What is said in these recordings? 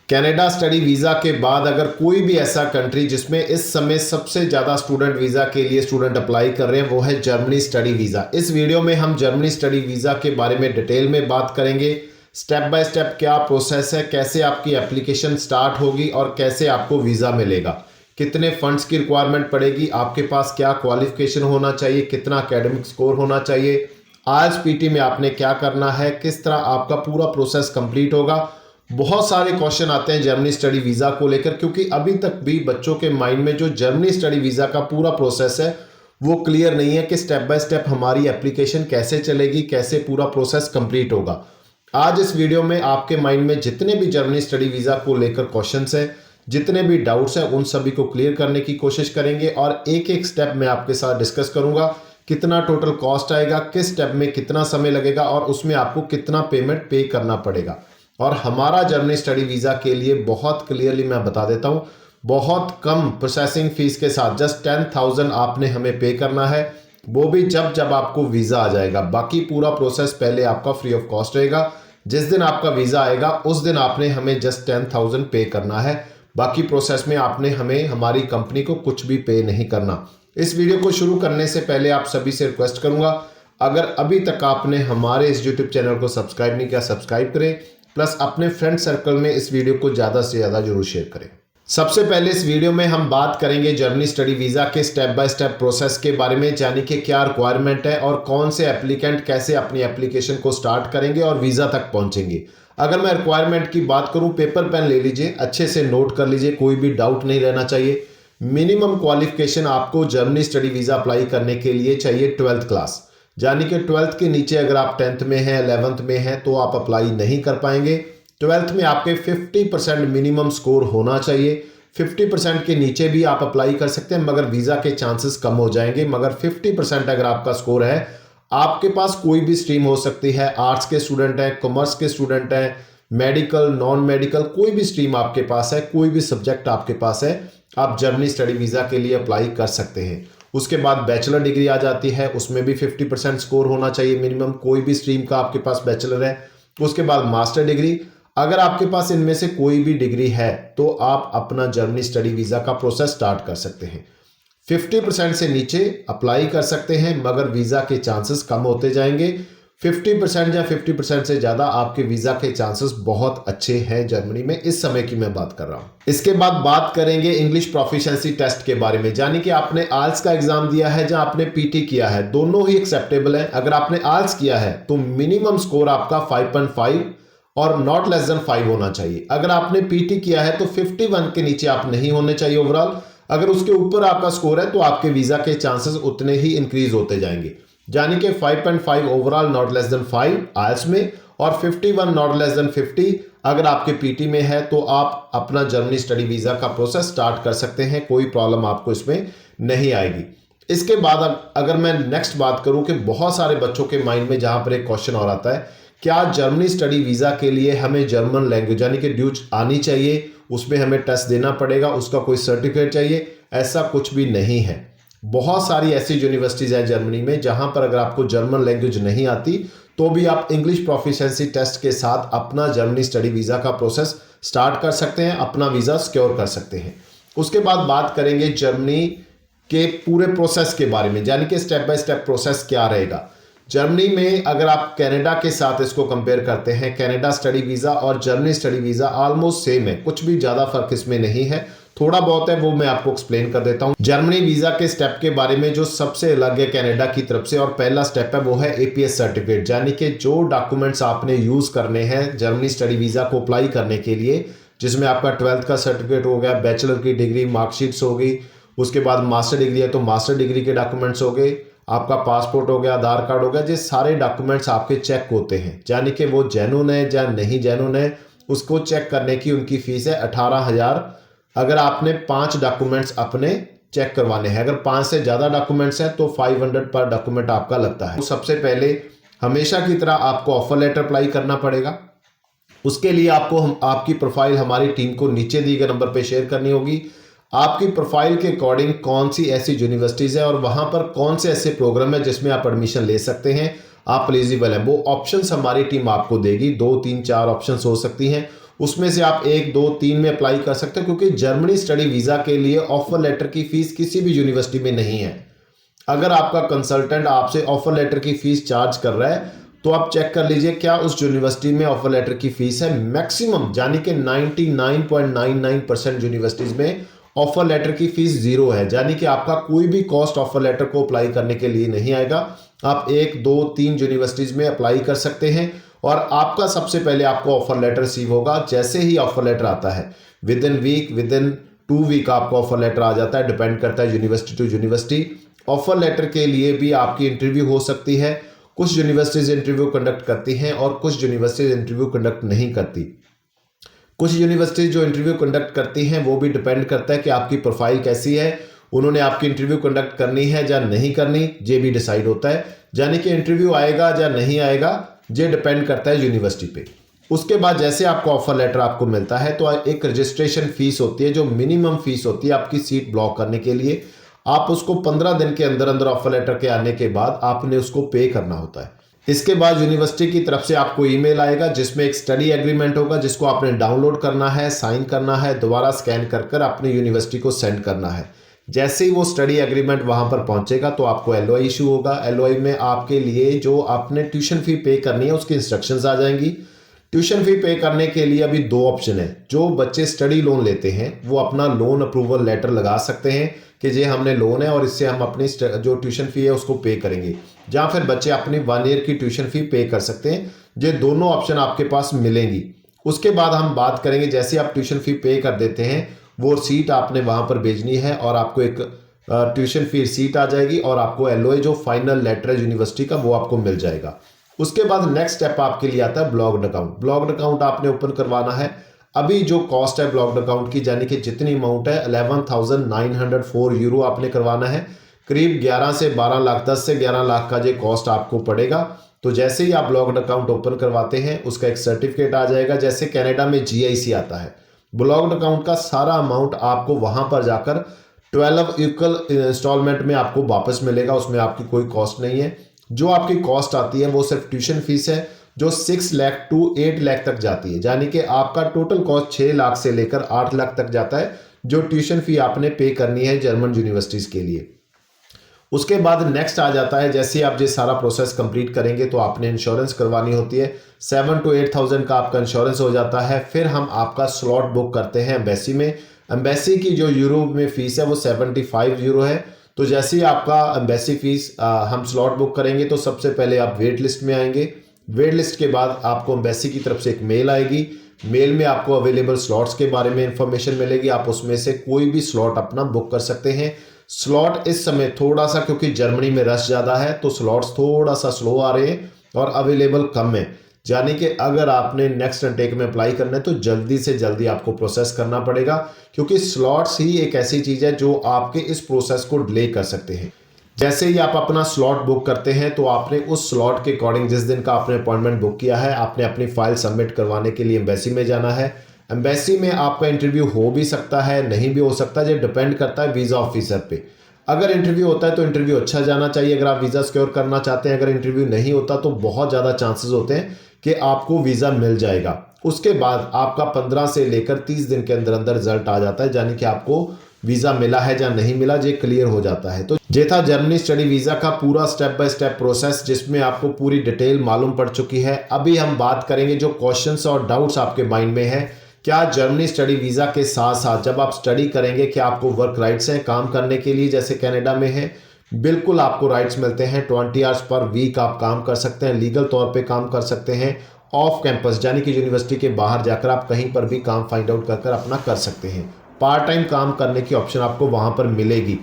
Canada study visa के बाद अगर कोई भी ऐसा कंट्री जिसमें इस समय सबसे ज़्यादा स्टूडेंट वीज़ा के लिए स्टूडेंट अप्लाई कर रहे हैं वो है जर्मनी स्टडी वीज़ा। इस वीडियो में हम जर्मनी स्टडी वीज़ा के बारे में डिटेल में बात करेंगे। स्टेप बाय स्टेप क्या प्रोसेस है, कैसे आपकी एप्लीकेशन स्टार्ट होगी और कैसे आपको वीज़ा मिलेगा, कितने फंड्स की रिक्वायरमेंट पड़ेगी, आपके पास क्या क्वालिफिकेशन होना चाहिए, कितना एकेडमिक स्कोर होना चाहिए, आईएलटीएस में आपने क्या करना है, किस तरह आपका पूरा प्रोसेस कंप्लीट होगा। बहुत सारे क्वेश्चन आते हैं जर्मनी स्टडी वीज़ा को लेकर, क्योंकि अभी तक भी बच्चों के माइंड में जो जर्मनी स्टडी वीज़ा का पूरा प्रोसेस है वो क्लियर नहीं है कि स्टेप बाय स्टेप हमारी एप्लीकेशन कैसे चलेगी, कैसे पूरा प्रोसेस कंप्लीट होगा। आज इस वीडियो में आपके माइंड में जितने भी जर्मनी स्टडी वीज़ा को लेकर क्वेश्चंस हैं, जितने भी डाउट्स हैं, उन सभी को क्लियर करने की कोशिश करेंगे और एक एक स्टेप मैं आपके साथ डिस्कस करूंगा। कितना टोटल कॉस्ट आएगा, किस स्टेप में कितना समय लगेगा और उसमें आपको कितना पेमेंट पे करना पड़ेगा। और हमारा जर्मनी स्टडी वीज़ा के लिए बहुत क्लियरली मैं बता देता हूँ, बहुत कम प्रोसेसिंग फीस के साथ जस्ट 10,000 आपने हमें पे करना है, वो भी जब आपको वीज़ा आ जाएगा। बाकी पूरा प्रोसेस पहले आपका फ्री ऑफ कॉस्ट रहेगा। जिस दिन आपका वीज़ा आएगा उस दिन आपने हमें जस्ट 10,000 पे करना है। बाकी प्रोसेस में आपने हमें, हमारी कंपनी को कुछ भी पे नहीं करना। इस वीडियो को शुरू करने से पहले आप सभी से रिक्वेस्ट करूंगा, अगर अभी तक आपने हमारे इस यूट्यूब चैनल को सब्सक्राइब नहीं किया, सब्सक्राइब करें, प्लस अपने फ्रेंड सर्कल में इस वीडियो को ज़्यादा से ज़्यादा जरूर शेयर करें। सबसे पहले इस वीडियो में हम बात करेंगे जर्मनी स्टडी वीज़ा के स्टेप बाय स्टेप प्रोसेस के बारे में, यानी कि क्या रिक्वायरमेंट है और कौन से एप्लीकेंट कैसे अपनी एप्लीकेशन को स्टार्ट करेंगे और वीज़ा तक पहुंचेंगे। अगर मैं रिक्वायरमेंट की बात करूं, पेपर पेन ले लीजिए, अच्छे से नोट कर लीजिए, कोई भी डाउट नहीं रहना चाहिए। मिनिमम क्वालिफिकेशन आपको जर्मनी स्टडी वीज़ा अप्लाई करने के लिए चाहिए 12th क्लास, यानी कि 12th के नीचे अगर आप 10th में हैं, 11th में हैं तो आप अप्लाई नहीं कर पाएंगे। 12th में आपके 50% मिनिमम स्कोर होना चाहिए। 50% के नीचे भी आप अप्लाई कर सकते हैं, मगर वीज़ा के चांसेस कम हो जाएंगे। मगर 50% अगर आपका स्कोर है, आपके पास कोई भी स्ट्रीम हो सकती है, आर्ट्स के स्टूडेंट हैं, कॉमर्स के स्टूडेंट हैं, मेडिकल, नॉन मेडिकल, कोई भी स्ट्रीम आपके पास है, कोई भी सब्जेक्ट आपके पास है, आप जर्मनी स्टडी वीज़ा के लिए अप्लाई कर सकते हैं। उसके बाद बैचलर डिग्री आ जाती है, उसमें भी 50% स्कोर होना चाहिए मिनिमम, कोई भी स्ट्रीम का आपके पास बैचलर है। उसके बाद मास्टर डिग्री, अगर आपके पास इनमें से कोई भी डिग्री है तो आप अपना जर्मनी स्टडी वीज़ा का प्रोसेस स्टार्ट कर सकते हैं। 50% से नीचे अप्लाई कर सकते हैं, मगर वीज़ा के चांसेस कम होते जाएंगे। 50% या 50% से ज़्यादा आपके वीज़ा के चांसेस बहुत अच्छे हैं जर्मनी में, इस समय की मैं बात कर रहा हूँ। इसके बाद बात करेंगे इंग्लिश प्रोफिशिएंसी टेस्ट के बारे में, यानी कि आपने आइल्स का एग्जाम दिया है या आपने पीटी किया है, दोनों ही एक्सेप्टेबल है। अगर आपने आइल्स किया है तो मिनिमम स्कोर आपका 5.5 और नॉट लेस देन 5 होना चाहिए। अगर आपने पीटी किया है तो 51 के नीचे आप नहीं होने चाहिए ओवरऑल। अगर उसके ऊपर आपका स्कोर है तो आपके वीज़ा के चांसेस उतने ही इंक्रीज होते जाएंगे, यानी कि 5.5 ओवरऑल नॉट लेस देन 5 आइल्स में और 51 नॉट लेस देन 50 अगर आपके पीटी में है, तो आप अपना जर्मनी स्टडी वीज़ा का प्रोसेस स्टार्ट कर सकते हैं। कोई प्रॉब्लम आपको इसमें नहीं आएगी। इसके बाद अगर मैं नेक्स्ट बात करूं कि बहुत सारे बच्चों के माइंड में जहां पर एक क्वेश्चन और आता है, क्या जर्मनी स्टडी वीज़ा के लिए हमें जर्मन लैंग्वेज यानी कि ड्यूच आनी चाहिए, उसमें हमें टेस्ट देना पड़ेगा, उसका कोई सर्टिफिकेट चाहिए? ऐसा कुछ भी नहीं है। बहुत सारी ऐसी यूनिवर्सिटीज़ हैं जर्मनी में जहां पर अगर आपको जर्मन लैंग्वेज नहीं आती तो भी आप इंग्लिश प्रोफिशिएंसी टेस्ट के साथ अपना जर्मनी स्टडी वीज़ा का प्रोसेस स्टार्ट कर सकते हैं, अपना वीज़ा सिक्योर कर सकते हैं। उसके बाद बात करेंगे जर्मनी के पूरे प्रोसेस के बारे में, यानी कि स्टेप बाय स्टेप प्रोसेस क्या रहेगा। जर्मनी में अगर आप कनाडा के साथ इसको कंपेयर करते हैं, कनाडा स्टडी वीज़ा और Germany study visa almost same है, कुछ भी ज़्यादा फर्क इसमें नहीं है, थोड़ा बहुत है, वो मैं आपको एक्सप्लेन कर देता हूँ। जर्मनी वीज़ा के स्टेप के बारे में जो सबसे अलग है कनाडा की तरफ से, और पहला स्टेप है वो है एपीएस सर्टिफिकेट, यानी कि जो डॉक्यूमेंट्स आपने यूज़ करने हैं जर्मनी स्टडी वीज़ा को अप्लाई करने के लिए, जिसमें आपका 12th का सर्टिफिकेट हो गया, बैचलर की डिग्री, मार्कशीट्स हो गई, उसके बाद मास्टर डिग्री है तो मास्टर डिग्री के डॉक्यूमेंट्स हो गए, आपका पासपोर्ट हो गया, आधार कार्ड हो गया, ये सारे डॉक्यूमेंट्स आपके चेक होते हैं, यानी कि वो जेन्युइन है या नहीं जेन्युइन है, उसको चेक करने की उनकी फीस है 18,000। अगर आपने 5 डॉक्यूमेंट्स अपने चेक करवाने हैं, अगर 5 से ज़्यादा डॉक्यूमेंट्स हैं तो 500 पर डॉक्यूमेंट आपका लगता है। तो सबसे पहले हमेशा की तरह आपको ऑफर लेटर अप्लाई करना पड़ेगा। उसके लिए आपको आपकी प्रोफाइल हमारी टीम को नीचे दिए गए नंबर पर शेयर करनी होगी। आपकी प्रोफाइल के अकॉर्डिंग कौन सी ऐसी यूनिवर्सिटीज़ है और वहाँ पर कौन से ऐसे प्रोग्राम है जिसमें आप एडमिशन ले सकते हैं, आप एलिजिबल हैं, वो ऑप्शंस हमारी टीम आपको देगी। 2 3 4 ऑप्शंस हो सकती हैं, उसमें से आप 1, 2, 3 में अप्लाई कर सकते हो, क्योंकि जर्मनी स्टडी वीज़ा के लिए ऑफर लेटर की फ़ीस किसी भी यूनिवर्सिटी में नहीं है। अगर आपका कंसल्टेंट आपसे ऑफर लेटर की फ़ीस चार्ज कर रहा है तो आप चेक कर लीजिए क्या उस यूनिवर्सिटी में ऑफर लेटर की फ़ीस है। मैक्सिमम यानी कि 99.99% यूनिवर्सिटीज़ में ऑफर लेटर की फ़ीस ज़ीरो है, यानी कि आपका कोई भी कॉस्ट ऑफर लेटर को अप्लाई करने के लिए नहीं आएगा। आप 1, 2, 3 यूनिवर्सिटीज़ में अप्लाई कर सकते हैं और आपका सबसे पहले आपको ऑफर लेटर रिसीव होगा। जैसे ही ऑफर लेटर आता है within week, within 2 week आपका ऑफर लेटर आ जाता है। डिपेंड करता है university to university. Offer letter के लिए भी आपकी इंटरव्यू हो सकती है। कुछ यूनिवर्सिटीज़ इंटरव्यू कंडक्ट करती हैं और कुछ यूनिवर्सिटीज़ इंटरव्यू कंडक्ट नहीं करती। कुछ यूनिवर्सिटीज़ जो इंटरव्यू कंडक्ट करती हैं वो भी डिपेंड करता है कि आपकी प्रोफाइल कैसी है, उन्होंने आपकी इंटरव्यू कंडक्ट करनी है या नहीं करनी, ये भी डिसाइड होता है। यानी कि इंटरव्यू आएगा या नहीं आएगा ये डिपेंड करता है यूनिवर्सिटी पे। उसके बाद जैसे आपको ऑफर लेटर आपको मिलता है तो एक रजिस्ट्रेशन फीस होती है, जो मिनिमम फीस होती है आपकी सीट ब्लॉक करने के लिए। आप उसको 15 दिन के अंदर अंदर ऑफर लेटर के आने के बाद आपने उसको पे करना होता है। इसके बाद यूनिवर्सिटी की तरफ से आपको ईमेल आएगा जिसमें एक स्टडी एग्रीमेंट होगा, जिसको आपने डाउनलोड करना है, साइन करना है, दोबारा स्कैन कर कर अपनी यूनिवर्सिटी को सेंड करना है। जैसे ही वो स्टडी एग्रीमेंट वहां पर पहुंचेगा तो आपको एलओआई इशू होगा। एलओआई में आपके लिए जो आपने ट्यूशन फी पे करनी है उसकी इंस्ट्रक्शंस आ जाएंगी। ट्यूशन फी पे करने के लिए अभी 2 ऑप्शन है। जो बच्चे स्टडी लोन लेते हैं वो अपना लोन अप्रूवल लेटर लगा सकते हैं कि ये हमने लोन है और इससे हम अपनी जो ट्यूशन फी है उसको पे करेंगे, या फिर बच्चे अपनी 1 ईयर की ट्यूशन फी पे कर सकते हैं। ये दोनों ऑप्शन आपके पास मिलेंगी। उसके बाद हम बात करेंगे, जैसे आप ट्यूशन फी पे कर देते हैं वो सीट आपने वहां पर भेजनी है और आपको एक ट्यूशन फी सीट आ जाएगी और आपको एलओए जो फाइनल लेटर है यूनिवर्सिटी का वो आपको मिल जाएगा। उसके बाद नेक्स्ट स्टेप आपके लिए आता है ब्लॉक्ड अकाउंट। ब्लॉक्ड अकाउंट आपने ओपन करवाना है। अभी जो कॉस्ट है ब्लॉक्ड अकाउंट की, यानी कि जितनी अमाउंट है 11,904 यूरो आपने करवाना है। करीब 11 से 12 लाख, 10 से 11 लाख का ये कॉस्ट आपको पड़ेगा। तो जैसे ही आप ब्लॉक्ड अकाउंट ओपन करवाते हैं उसका एक सर्टिफिकेट आ जाएगा, जैसे कनाडा में जीआईसी आता है। ब्लॉक्ड अकाउंट का सारा अमाउंट आपको वहां पर जाकर 12 इक्वल इंस्टॉलमेंट में आपको वापस मिलेगा, उसमें आपकी कोई कॉस्ट नहीं है। जो आपकी कॉस्ट आती है वो सिर्फ ट्यूशन फीस है, जो 6 लाख टू 8 लाख तक जाती है, यानी कि आपका टोटल कॉस्ट 6 लाख से लेकर 8 लाख तक जाता है जो ट्यूशन फी आपने पे करनी है जर्मन यूनिवर्सिटीज़ के लिए। उसके बाद नेक्स्ट आ जाता है, जैसे आप ये सारा प्रोसेस कंप्लीट करेंगे तो आपने इंश्योरेंस करवानी होती है। 7 to 8,000 का आपका इंश्योरेंस हो जाता है। फिर हम आपका स्लॉट बुक करते हैं एम्बेसी में। एम्बेसी की जो यूरो में फ़ीस है वो 75 यूरो है। तो जैसे ही आपका एम्बेसी फ़ीस हम स्लॉट बुक करेंगे तो सबसे पहले आप वेट लिस्ट में आएंगे। वेट लिस्ट के बाद आपको एम्बेसी की तरफ से एक मेल आएगी। मेल में आपको अवेलेबल स्लॉट्स के बारे में इंफॉर्मेशन मिलेगी। आप उसमें से कोई भी स्लॉट अपना बुक कर सकते हैं। स्लॉट इस समय थोड़ा सा, क्योंकि जर्मनी में रश ज़्यादा है तो स्लॉट्स थोड़ा सा स्लो आ रहे हैं और अवेलेबल कम है, यानी कि अगर आपने नेक्स्ट इनटेक में अप्लाई करना है तो जल्दी से जल्दी आपको प्रोसेस करना पड़ेगा, क्योंकि स्लॉट्स ही एक ऐसी चीज़ है जो आपके इस प्रोसेस को डिले कर सकते हैं। जैसे ही आप अपना स्लॉट बुक करते हैं तो आपने उस स्लॉट के अकॉर्डिंग, जिस दिन का आपने अपॉइंटमेंट बुक किया है, आपने अपनी फाइल सबमिट करवाने के लिए एम्बेसी में जाना है। एम्बेसी में आपका इंटरव्यू हो भी सकता है, नहीं भी हो सकता, ये डिपेंड करता है वीज़ा ऑफिसर पे। अगर इंटरव्यू होता है तो इंटरव्यू अच्छा जाना चाहिए अगर आप वीज़ा सिक्योर करना चाहते हैं। अगर इंटरव्यू नहीं होता तो बहुत ज़्यादा चांसेस होते हैं कि आपको वीज़ा मिल जाएगा। उसके बाद आपका 15 से लेकर 30 दिन के अंदर अंदर रिजल्ट आ जाता है, यानी कि आपको वीज़ा मिला है या नहीं मिला ये क्लियर हो जाता है। तो ये था जर्मनी स्टडी वीज़ा का पूरा स्टेप बाय स्टेप प्रोसेस, जिसमें आपको पूरी डिटेल मालूम पड़ चुकी है। अभी हम बात करेंगे जो क्वेश्चंस और डाउट्स आपके माइंड में है। क्या जर्मनी स्टडी वीज़ा के साथ साथ जब आप स्टडी करेंगे क्या आपको वर्क राइट्स हैं काम करने के लिए, जैसे कनाडा में है? बिल्कुल आपको राइट्स मिलते हैं। 20 आवर्स पर वीक आप काम कर सकते हैं, लीगल तौर पे काम कर सकते हैं। ऑफ कैंपस यानी कि यूनिवर्सिटी के बाहर जाकर आप कहीं पर भी काम फाइंड आउट कर अपना कर सकते हैं। पार्ट टाइम काम करने की ऑप्शन आपको वहाँ पर मिलेगी।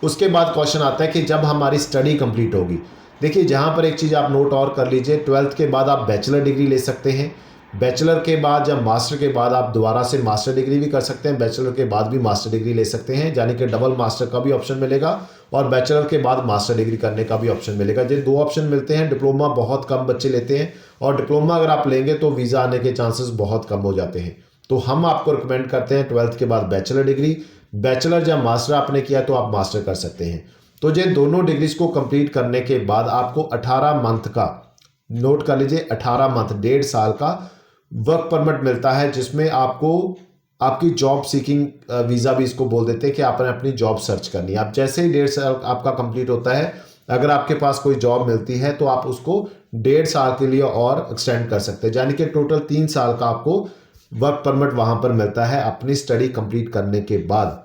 उसके बाद क्वेश्चन आता है कि जब हमारी स्टडी कंप्लीट होगी, देखिए जहाँ पर एक चीज़ आप नोट और कर लीजिए, 12th के बाद आप बैचलर डिग्री ले सकते हैं। बैचलर के बाद या मास्टर के बाद आप दोबारा से मास्टर डिग्री भी कर सकते हैं। बैचलर के बाद भी मास्टर डिग्री ले सकते हैं, यानी कि डबल मास्टर का भी ऑप्शन मिलेगा और बैचलर के बाद मास्टर डिग्री करने का भी ऑप्शन मिलेगा। ये 2 ऑप्शन मिलते हैं। डिप्लोमा बहुत कम बच्चे लेते हैं और डिप्लोमा अगर आप लेंगे तो वीज़ा आने के चांसेस बहुत कम हो जाते हैं। तो हम आपको रिकमेंड करते हैं 12th के बाद बैचलर डिग्री। बैचलर या मास्टर आपने किया तो आप मास्टर कर सकते हैं। तो ये दोनों डिग्रीज को कंप्लीट करने के बाद आपको 18 मंथ का, नोट कर लीजिए 18 मंथ, 1.5 साल का वर्क परमिट मिलता है, जिसमें आपको आपकी जॉब सीकिंग वीज़ा भी इसको बोल देते हैं कि आपने अपनी जॉब सर्च करनी है। आप जैसे ही 1.5 साल आपका कंप्लीट होता है, अगर आपके पास कोई जॉब मिलती है तो आप उसको 1.5 साल के लिए और एक्सटेंड कर सकते हैं, यानी कि टोटल 3 साल का आपको वर्क परमिट वहाँ पर मिलता है अपनी स्टडी कंप्लीट करने के बाद।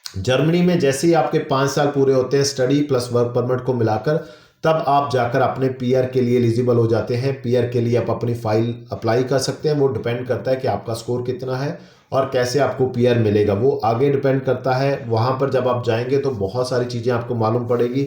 जर्मनी में जैसे ही आपके 5 साल पूरे होते हैं स्टडी प्लस वर्क परमिट को मिलाकर, तब आप जाकर अपने पीआर के लिए एलिजिबल हो जाते हैं। पीआर के लिए आप अपनी फाइल अप्लाई कर सकते हैं। वो डिपेंड करता है कि आपका स्कोर कितना है और कैसे आपको पीआर मिलेगा, वो आगे डिपेंड करता है। वहाँ पर जब आप जाएंगे तो बहुत सारी चीज़ें आपको मालूम पड़ेगी,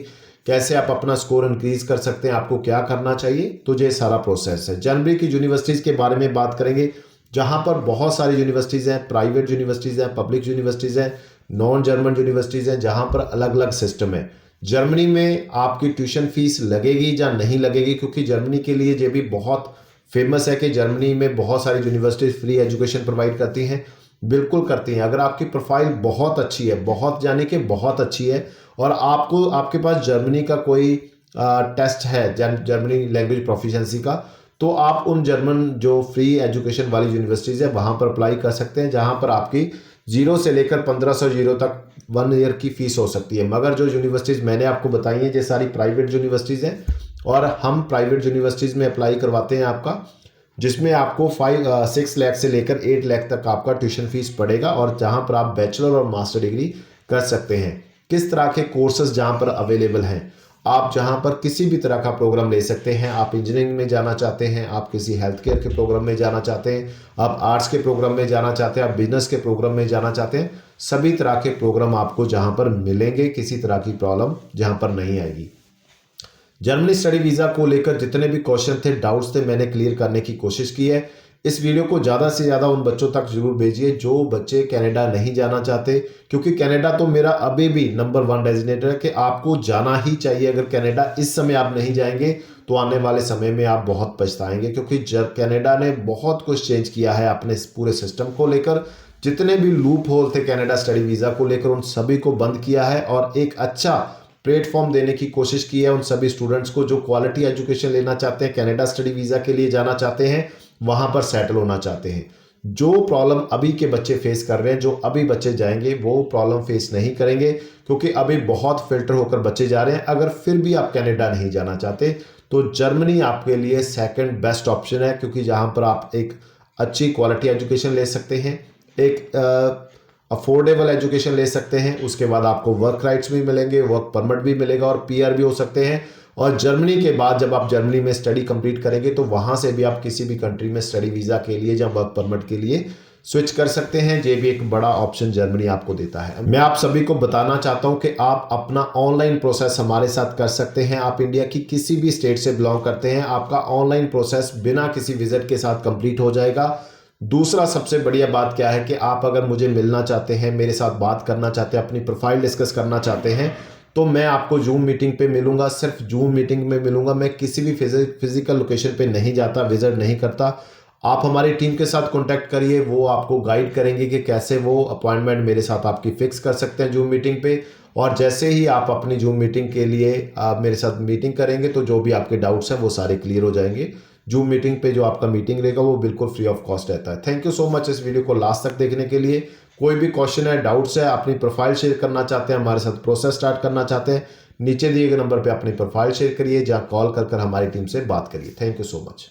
कैसे आप अपना स्कोर इंक्रीज कर सकते हैं, आपको क्या करना चाहिए, तो ये सारा प्रोसेस है। जर्मनी की यूनिवर्सिटीज़ के बारे में बात करेंगे, जहाँ पर बहुत सारी यूनिवर्सिटीज़ हैं, प्राइवेट यूनिवर्सिटीज़ हैं, पब्लिक यूनिवर्सिटीज़ हैं, नॉन जर्मन यूनिवर्सिटीज़ हैं, जहाँ पर अलग अलग सिस्टम है। जर्मनी में आपकी ट्यूशन फीस लगेगी या नहीं लगेगी, क्योंकि जर्मनी के लिए ये भी बहुत फेमस है कि जर्मनी में बहुत सारी यूनिवर्सिटीज़ फ्री एजुकेशन प्रोवाइड करती हैं। बिल्कुल करती हैं। अगर आपकी प्रोफाइल बहुत अच्छी है, बहुत यानी कि बहुत अच्छी है, और आपको आपके पास जर्मनी का कोई टेस्ट है, जर्मनी लैंग्वेज प्रोफिशिएंसी का, तो आप उन जर्मन जो फ्री एजुकेशन वाली यूनिवर्सिटीज़ है वहाँ पर अप्लाई कर सकते हैं, जहाँ पर आपकी 0 से लेकर 1500 यूरो तक 1 ईयर की फ़ीस हो सकती है। मगर जो यूनिवर्सिटीज़ मैंने आपको बताई हैं ये सारी प्राइवेट यूनिवर्सिटीज़ हैं, और हम प्राइवेट यूनिवर्सिटीज़ में अप्लाई करवाते हैं आपका, जिसमें आपको 6 लाख से लेकर 8 लाख तक आपका ट्यूशन फीस पड़ेगा, और जहाँ पर आप बैचलर और मास्टर डिग्री कर सकते हैं। किस तरह के कोर्सेज जहाँ पर अवेलेबल हैं, आप जहाँ पर किसी भी तरह का प्रोग्राम ले सकते हैं। आप इंजीनियरिंग में जाना चाहते हैं, आप किसी हेल्थ केयर के प्रोग्राम में जाना चाहते हैं, आप आर्ट्स के प्रोग्राम में जाना चाहते हैं, आप बिजनेस के प्रोग्राम में जाना चाहते हैं, सभी तरह के प्रोग्राम आपको जहाँ पर मिलेंगे, किसी तरह की प्रॉब्लम जहाँ पर नहीं आएगी। जर्मनी स्टडी वीज़ा को लेकर जितने भी क्वेश्चन थे, डाउट्स थे, मैंने क्लियर करने की कोशिश की है। इस वीडियो को ज़्यादा से ज़्यादा उन बच्चों तक जरूर भेजिए जो बच्चे कनाडा नहीं जाना चाहते, क्योंकि कनाडा तो मेरा अभी भी नंबर 1 डेजिग्नेटर है कि आपको जाना ही चाहिए। अगर कनाडा इस समय आप नहीं जाएंगे तो आने वाले समय में आप बहुत पछताएंगे, क्योंकि कनाडा ने बहुत कुछ चेंज किया है अपने पूरे सिस्टम को लेकर। जितने भी लूप होल थे कनाडा स्टडी वीज़ा को लेकर, उन सभी को बंद किया है और एक अच्छा प्लेटफॉर्म देने की कोशिश की है उन सभी स्टूडेंट्स को जो क्वालिटी एजुकेशन लेना चाहते हैं, कनाडा स्टडी वीज़ा के लिए जाना चाहते हैं, वहाँ पर सेटल होना चाहते हैं। जो प्रॉब्लम अभी के बच्चे फेस कर रहे हैं, जो अभी बच्चे जाएंगे वो प्रॉब्लम फेस नहीं करेंगे, क्योंकि अभी बहुत फिल्टर होकर बच्चे जा रहे हैं। अगर फिर भी आप कनाडा नहीं जाना चाहते तो जर्मनी आपके लिए सेकंड बेस्ट ऑप्शन है, क्योंकि जहाँ पर आप एक अच्छी क्वालिटी एजुकेशन ले सकते हैं, एक अफोर्डेबल एजुकेशन ले सकते हैं, उसके बाद आपको वर्क राइट्स भी मिलेंगे, वर्क परमिट भी मिलेगा और पीआर भी हो सकते हैं। और जर्मनी के बाद जब आप जर्मनी में स्टडी कंप्लीट करेंगे तो वहाँ से भी आप किसी भी कंट्री में स्टडी वीज़ा के लिए या वर्क परमिट के लिए स्विच कर सकते हैं। ये भी एक बड़ा ऑप्शन जर्मनी आपको देता है। मैं आप सभी को बताना चाहता हूँ कि आप अपना ऑनलाइन प्रोसेस हमारे साथ कर सकते हैं। आप इंडिया की किसी भी स्टेट से बिलोंग करते हैं, आपका ऑनलाइन प्रोसेस बिना किसी विजिट के साथ कंप्लीट हो जाएगा। दूसरा सबसे बढ़िया बात क्या है कि आप अगर मुझे मिलना चाहते हैं, मेरे साथ बात करना चाहते हैं, अपनी प्रोफाइल डिस्कस करना चाहते हैं, तो मैं आपको जूम मीटिंग पे मिलूंगा। सिर्फ जूम मीटिंग में मिलूंगा, मैं किसी भी फिजिकल लोकेशन पे नहीं जाता, विजिट नहीं करता। आप हमारी टीम के साथ कांटेक्ट करिए, वो आपको गाइड करेंगे कि कैसे वो अपॉइंटमेंट मेरे साथ आपकी फिक्स कर सकते हैं जूम मीटिंग पे। और जैसे ही आप अपनी जूम मीटिंग के लिए मेरे साथ मीटिंग करेंगे तो जो भी आपके डाउट्स हैं वो सारे क्लियर हो जाएंगे। जूम मीटिंग पे जो आपका मीटिंग रहेगा वो बिल्कुल फ्री ऑफ कॉस्ट रहता है। थैंक यू सो मच इस वीडियो को लास्ट तक देखने के लिए। कोई भी क्वेश्चन है, डाउट्स है, अपनी प्रोफाइल शेयर करना चाहते हैं, हमारे साथ प्रोसेस स्टार्ट करना चाहते हैं, नीचे दिए गए नंबर पे अपनी प्रोफाइल शेयर करिए, या कॉल कर हमारी टीम से बात करिए। Thank you so much.